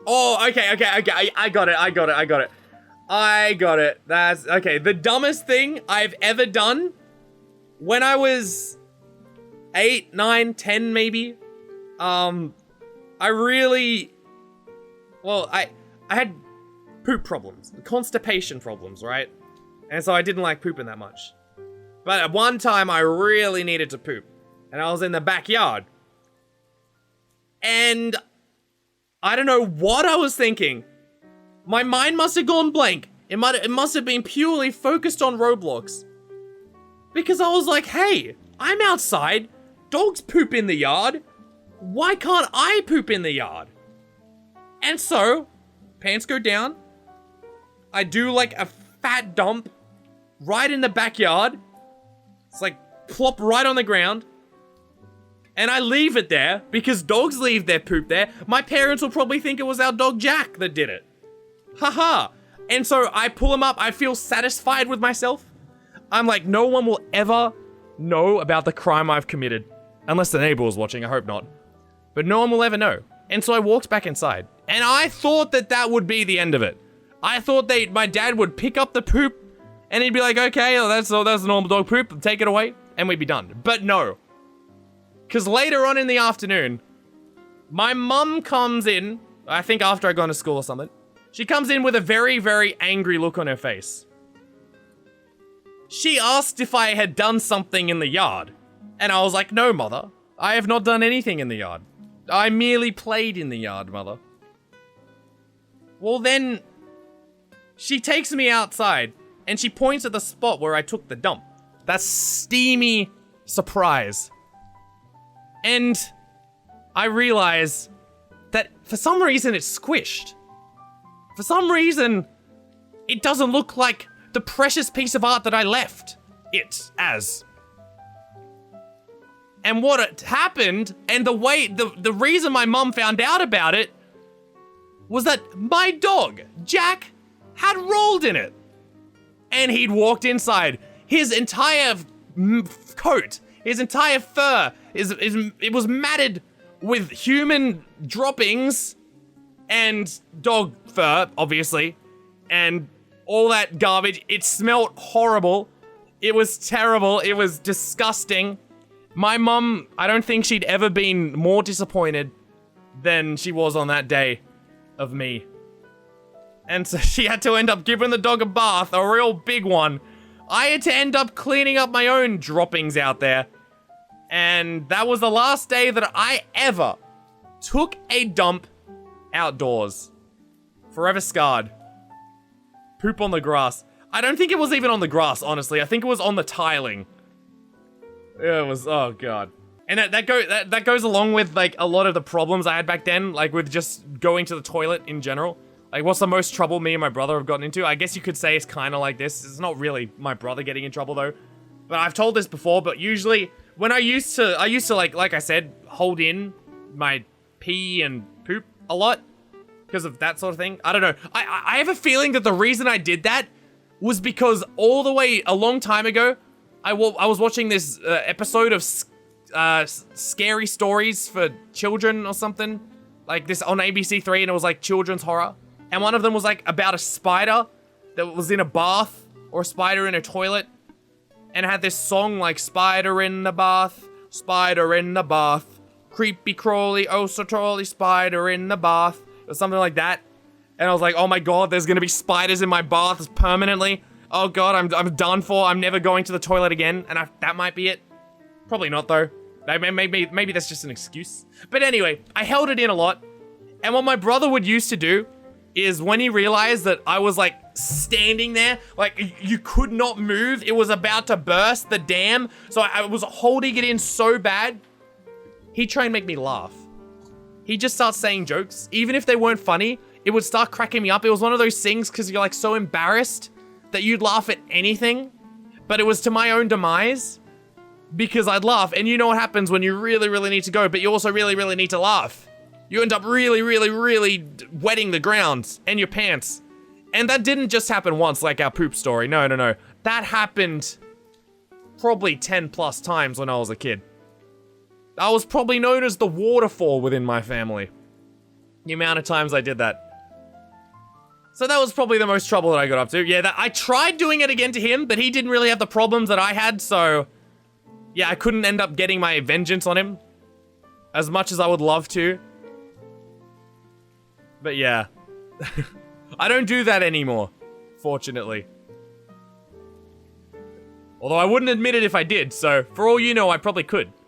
Oh, okay. I got it. That's okay. The dumbest thing I've ever done when I was 8, 9, 10 maybe. I really, I had poop problems, constipation problems, right? And so I didn't like pooping that much. But at one time I really needed to poop, and I was in the backyard. And I don't know what I was thinking. My mind must have gone blank. It must have been purely focused on Roblox. Because I was like, hey, I'm outside. Dogs poop in the yard. Why can't I poop in the yard? And so, pants go down. I do like a fat dump right in the backyard. It's like plop right on the ground. And I leave it there because dogs leave their poop there. My parents will probably think it was our dog Jack that did it. Haha. And so I pull him up. I feel satisfied with myself. I'm like, no one will ever know about the crime I've committed. Unless the neighbor was watching, I hope not. But no one will ever know. And so I walked back inside. And I thought that would be the end of it. I thought my dad would pick up the poop and he'd be like, okay, that's normal dog poop, take it away, and we'd be done. But no. Because later on in the afternoon, my mum comes in, I think after I gone to school or something. She comes in with a very, very angry look on her face. She asked if I had done something in the yard. And I was like, no, mother. I have not done anything in the yard. I merely played in the yard, mother. Well, then, she takes me outside, and she points at the spot where I took the dump. That steamy surprise. And I realize that for some reason it's squished. For some reason, it doesn't look like the precious piece of art that I left it as. And what had happened, and the reason my mum found out about it, was that my dog, Jack, had rolled in it. And he'd walked inside. His entire coat, his entire fur, it was matted with human droppings and dog fur, obviously, and all that garbage. It smelled horrible. It was terrible. It was disgusting. My mum, I don't think she'd ever been more disappointed than she was on that day of me. And so she had to end up giving the dog a bath, a real big one. I had to end up cleaning up my own droppings out there. And that was the last day that I ever took a dump outdoors. Forever scarred. Poop on the grass. I don't think it was even on the grass, honestly. I think it was on the tiling. It was, oh god. And that goes along with, like, a lot of the problems I had back then, like, with just going to the toilet in general. Like, what's the most trouble me and my brother have gotten into? I guess you could say it's kind of like this. It's not really my brother getting in trouble, though. But I've told this before, but usually, when I used to, like I said, hold in my pee and poop a lot. Because of that sort of thing. I don't know. I have a feeling that the reason I did that was because all the way a long time ago, I was watching this episode of Scary Stories for Children or something. Like this on ABC3, and it was like children's horror. And one of them was like about a spider that was in a bath, or a spider in a toilet. And it had this song like, spider in the bath, creepy crawly, oh so trawly, spider in the bath. Or something like that. And I was like, oh my god, there's gonna be spiders in my baths permanently. Oh god, I'm done for. I'm never going to the toilet again. And that might be it. Probably not though. Maybe that's just an excuse. But anyway, I held it in a lot. And what my brother would used to do is when he realized that I was like standing there, like you could not move. It was about to burst the dam. So I was holding it in so bad. He'd try and make me laugh. He'd just start saying jokes. Even if they weren't funny, it would start cracking me up. It was one of those things because you're like so embarrassed that you'd laugh at anything. But it was to my own demise because I'd laugh. And you know what happens when you really, really need to go, but you also really, really need to laugh. You end up really, really, really wetting the ground and your pants. And that didn't just happen once like our poop story. No. That happened probably 10 plus times when I was a kid. I was probably known as the waterfall within my family. The amount of times I did that. So that was probably the most trouble that I got up to. Yeah, I tried doing it again to him, but he didn't really have the problems that I had, so... Yeah, I couldn't end up getting my vengeance on him. As much as I would love to. But yeah. I don't do that anymore. Fortunately. Although I wouldn't admit it if I did, so for all you know, I probably could.